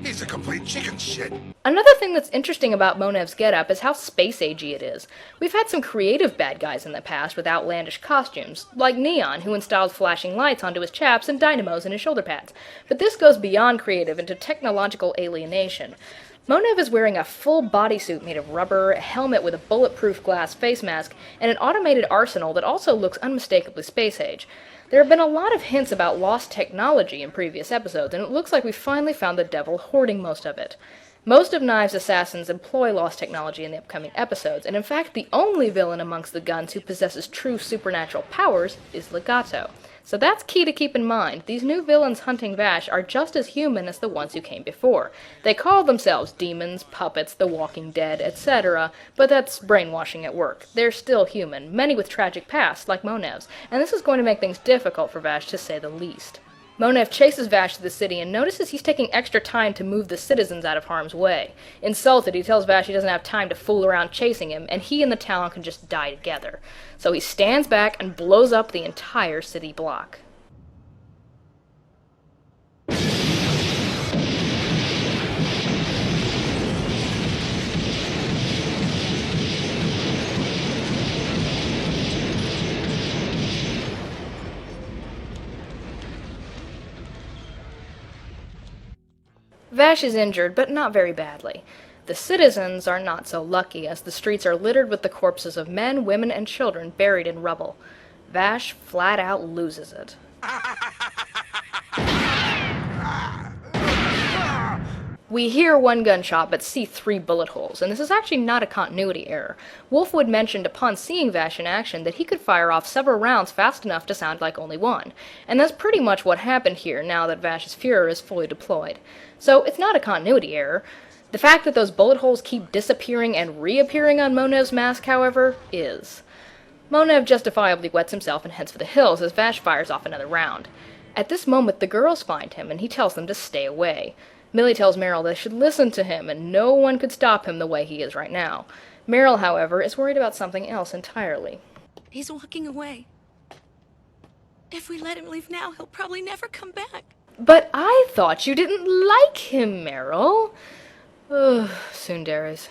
He's a complete chicken shit. Another thing that's interesting about Monev's getup is how space-agey it is. We've had some creative bad guys in the past with outlandish costumes, like Neon, who installs flashing lights onto his chaps and dynamos in his shoulder pads. But this goes beyond creative into technological alienation. Monev is wearing a full bodysuit made of rubber, a helmet with a bulletproof glass face mask, and an automated arsenal that also looks unmistakably space-age. There have been a lot of hints about lost technology in previous episodes, and it looks like we finally found the devil hoarding most of it. Most of Knives' assassins employ lost technology in the upcoming episodes, and in fact the only villain amongst the Guns who possesses true supernatural powers is Legato. So that's key to keep in mind. These new villains hunting Vash are just as human as the ones who came before. They call themselves demons, puppets, the Walking Dead, etc., but that's brainwashing at work. They're still human, many with tragic pasts, like Monev's, and this is going to make things difficult for Vash, to say the least. Monev chases Vash to the city and notices he's taking extra time to move the citizens out of harm's way. Insulted, he tells Vash he doesn't have time to fool around chasing him, and he and the town can just die together. So he stands back and blows up the entire city block. Vash is injured, but not very badly. The citizens are not so lucky, as the streets are littered with the corpses of men, women, and children buried in rubble. Vash flat out loses it. We hear one gunshot, but see 3 bullet holes, and this is actually not a continuity error. Wolfwood mentioned upon seeing Vash in action that he could fire off several rounds fast enough to sound like only one, and that's pretty much what happened here now that Vash's Fuhrer is fully deployed. So it's not a continuity error. The fact that those bullet holes keep disappearing and reappearing on Monev's mask, however, is. Monev justifiably wets himself and heads for the hills as Vash fires off another round. At this moment, the girls find him, and he tells them to stay away. Millie tells Meryl they should listen to him, and no one could stop him the way he is right now. Meryl, however, is worried about something else entirely. He's walking away. If we let him leave now, he'll probably never come back. But I thought you didn't like him, Meryl. Ugh, Sundares.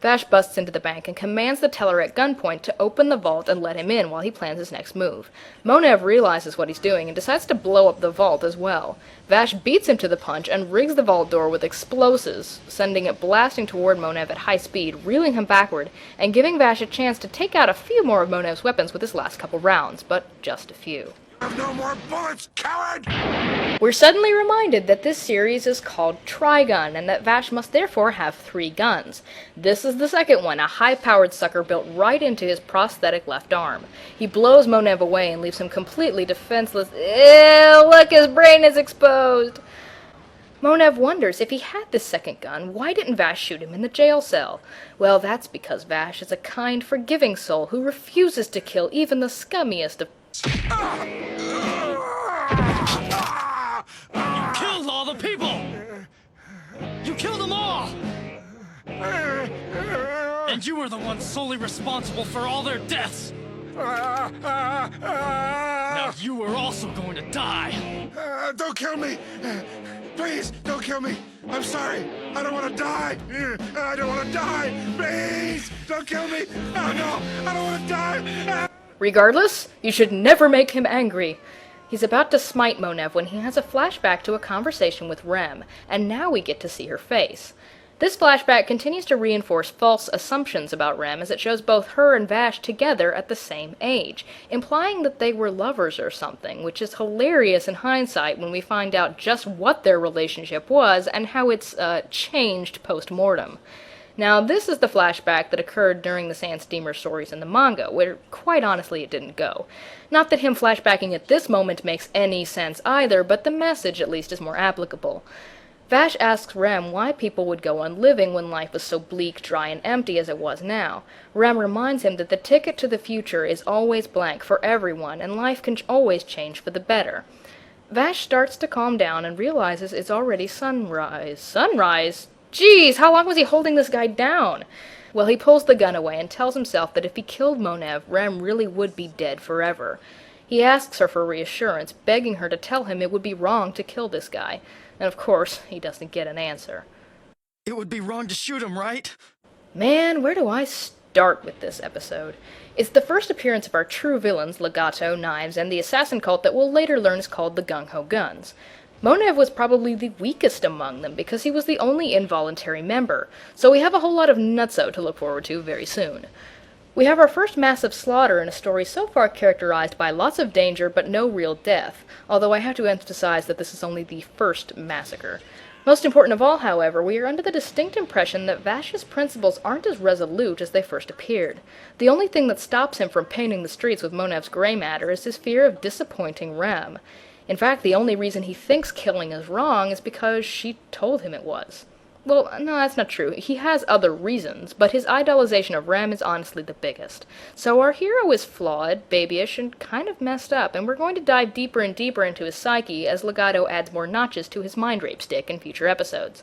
Vash busts into the bank and commands the teller at gunpoint to open the vault and let him in while he plans his next move. Monev realizes what he's doing and decides to blow up the vault as well. Vash beats him to the punch and rigs the vault door with explosives, sending it blasting toward Monev at high speed, reeling him backward, and giving Vash a chance to take out a few more of Monev's weapons with his last couple rounds, but just a few. Have no more bullets, coward! We're suddenly reminded that this series is called Trigun, and that Vash must therefore have 3 guns. This is the second one, a high-powered sucker built right into his prosthetic left arm. He blows Monev away and leaves him completely defenseless. Ew, look, his brain is exposed! Monev wonders if he had this second gun, why didn't Vash shoot him in the jail cell? Well, that's because Vash is a kind, forgiving soul who refuses to kill even the scummiest of... You killed all the people! You killed them all! And you were the one solely responsible for all their deaths! Now you are also going to die! Don't kill me! Please, don't kill me! I'm sorry! I don't want to die! I don't want to die! Please! Don't kill me! Oh no! I don't want to die! Regardless, you should never make him angry. He's about to smite Monev when he has a flashback to a conversation with Rem, and now we get to see her face. This flashback continues to reinforce false assumptions about Rem as it shows both her and Vash together at the same age, implying that they were lovers or something, which is hilarious in hindsight when we find out just what their relationship was and how it's changed post-mortem. Now, this is the flashback that occurred during the Sand Steamer stories in the manga, where, quite honestly, it didn't go. Not that him flashbacking at this moment makes any sense either, but the message, at least, is more applicable. Vash asks Rem why people would go on living when life was so bleak, dry, and empty as it was now. Rem reminds him that the ticket to the future is always blank for everyone, and life can always change for the better. Vash starts to calm down and realizes it's already sunrise. Sunrise? Jeez, how long was he holding this guy down? Well, he pulls the gun away and tells himself that if he killed Monev, Rem really would be dead forever. He asks her for reassurance, begging her to tell him it would be wrong to kill this guy. And of course, he doesn't get an answer. It would be wrong to shoot him, right? Man, where do I start with this episode? It's the first appearance of our true villains, Legato, Knives, and the assassin cult that we'll later learn is called the Gung Ho Guns. Monev was probably the weakest among them because he was the only involuntary member, so we have a whole lot of nutso to look forward to very soon. We have our first massive slaughter in a story so far characterized by lots of danger but no real death, although I have to emphasize that this is only the first massacre. Most important of all, however, we are under the distinct impression that Vash's principles aren't as resolute as they first appeared. The only thing that stops him from painting the streets with Monev's gray matter is his fear of disappointing Rem. In fact, the only reason he thinks killing is wrong is because she told him it was. Well, no, that's not true. He has other reasons, but his idolization of Rem is honestly the biggest. So our hero is flawed, babyish, and kind of messed up, and we're going to dive deeper and deeper into his psyche as Legato adds more notches to his mind rape stick in future episodes.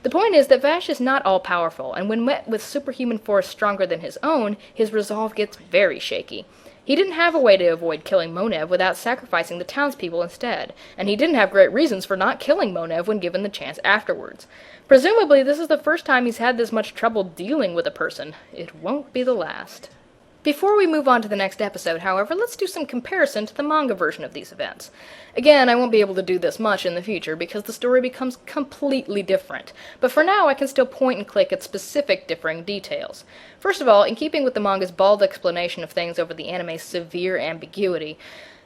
The point is that Vash is not all-powerful, and when met with superhuman force stronger than his own, his resolve gets very shaky. He didn't have a way to avoid killing Monev without sacrificing the townspeople instead, and he didn't have great reasons for not killing Monev when given the chance afterwards. Presumably, this is the first time he's had this much trouble dealing with a person. It won't be the last. Before we move on to the next episode, however, let's do some comparison to the manga version of these events. Again, I won't be able to do this much in the future because the story becomes completely different, but for now I can still point and click at specific differing details. First of all, in keeping with the manga's bald explanation of things over the anime's severe ambiguity,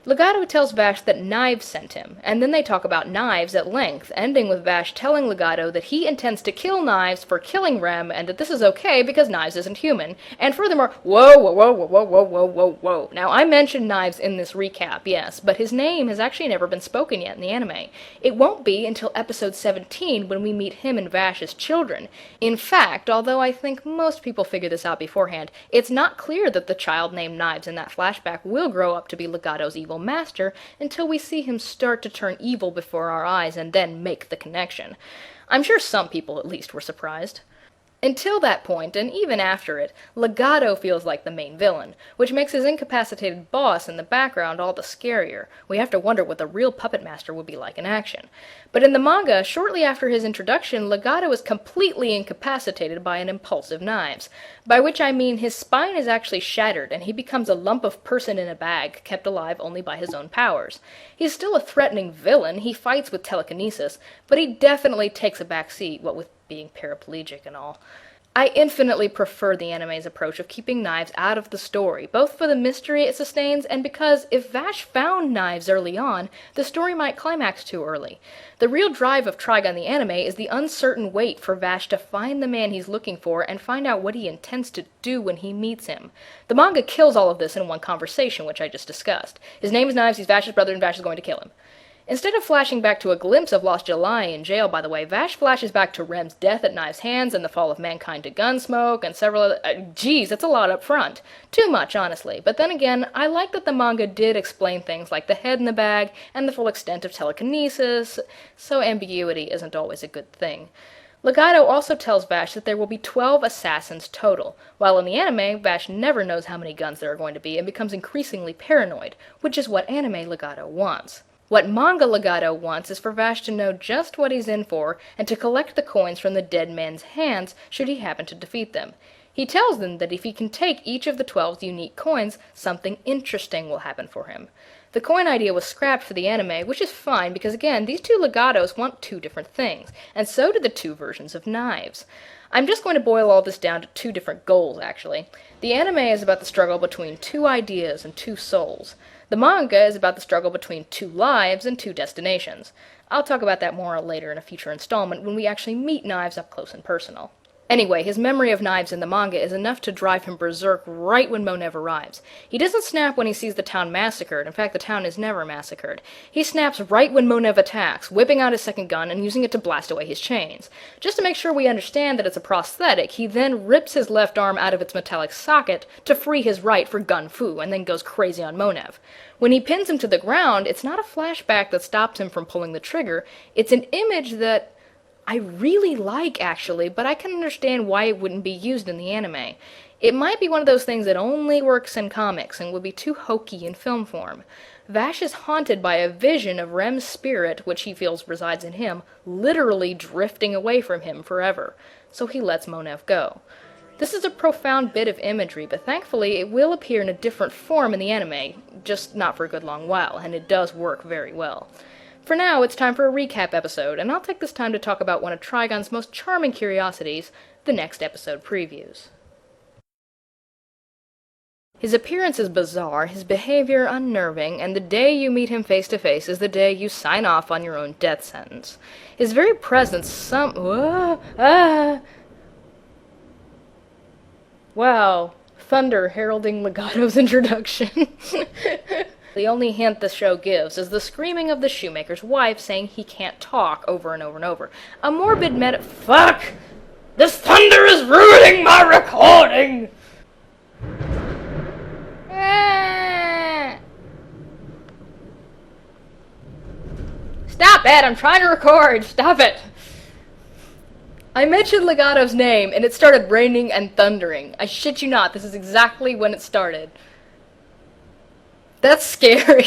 Legato tells Vash that Knives sent him, and then they talk about Knives at length, ending with Vash telling Legato that he intends to kill Knives for killing Rem, and that this is okay because Knives isn't human. And furthermore, whoa. Now, I mentioned Knives in this recap, yes, but his name has actually never been spoken yet in the anime. It won't be until episode 17 when we meet him and Vash as children. In fact, although I think most people figure this out beforehand, it's not clear that the child named Knives in that flashback will grow up to be Legato's evil master until we see him start to turn evil before our eyes and then make the connection. I'm sure some people at least were surprised. Until that point, and even after it, Legato feels like the main villain, which makes his incapacitated boss in the background all the scarier. We have to wonder what the real puppet master would be like in action. But in the manga, shortly after his introduction, Legato is completely incapacitated by an impulsive Knives, by which I mean his spine is actually shattered and he becomes a lump of person in a bag, kept alive only by his own powers. He's still a threatening villain, he fights with telekinesis, but he definitely takes a back seat, what with being paraplegic and all. I infinitely prefer the anime's approach of keeping Knives out of the story, both for the mystery it sustains and because if Vash found Knives early on, the story might climax too early. The real drive of Trigun the anime is the uncertain wait for Vash to find the man he's looking for and find out what he intends to do when he meets him. The manga kills all of this in one conversation, which I just discussed. His name is Knives, he's Vash's brother, and Vash is going to kill him. Instead of flashing back to a glimpse of Lost July in jail, by the way, Vash flashes back to Rem's death at Knives' hands and the fall of mankind to Gunsmoke and several other... geez, that's a lot up front. Too much, honestly. But then again, I like that the manga did explain things like the head in the bag and the full extent of telekinesis, so ambiguity isn't always a good thing. Legato also tells Vash that there will be 12 assassins total, while in the anime, Vash never knows how many guns there are going to be and becomes increasingly paranoid, which is what anime Legato wants. What manga Legato wants is for Vash to know just what he's in for and to collect the coins from the dead men's hands should he happen to defeat them. He tells them that if he can take each of the 12's unique coins, something interesting will happen for him. The coin idea was scrapped for the anime, which is fine because again, these two Legatos want two different things, and so do the two versions of Knives. I'm just going to boil all this down to two different goals, actually. The anime is about the struggle between two ideas and two souls. The manga is about the struggle between two lives and two destinations. I'll talk about that more later in a future installment when we actually meet Knives up close and personal. Anyway, his memory of Knives in the manga is enough to drive him berserk right when Monev arrives. He doesn't snap when he sees the town massacred. In fact, the town is never massacred. He snaps right when Monev attacks, whipping out his second gun and using it to blast away his chains. Just to make sure we understand that it's a prosthetic, he then rips his left arm out of its metallic socket to free his right for gun fu, and then goes crazy on Monev. When he pins him to the ground, it's not a flashback that stops him from pulling the trigger. It's an image that I really like, actually, but I can understand why it wouldn't be used in the anime. It might be one of those things that only works in comics and would be too hokey in film form. Vash is haunted by a vision of Rem's spirit, which he feels resides in him, literally drifting away from him forever, so he lets Monev go. This is a profound bit of imagery, but thankfully it will appear in a different form in the anime, just not for a good long while, and it does work very well. For now, it's time for a recap episode, and I'll take this time to talk about one of Trigun's most charming curiosities, the next episode previews. His appearance is bizarre, his behavior unnerving, and the day you meet him face to face is the day you sign off on your own death sentence. His very presence Wow, thunder heralding Legato's introduction. The only hint the show gives is the screaming of the shoemaker's wife saying he can't talk over and over and over. A morbid Fuck! This thunder is ruining my recording! Stop it! I'm trying to record! Stop it! I mentioned Legato's name, and it started raining and thundering. I shit you not, this is exactly when it started. That's scary.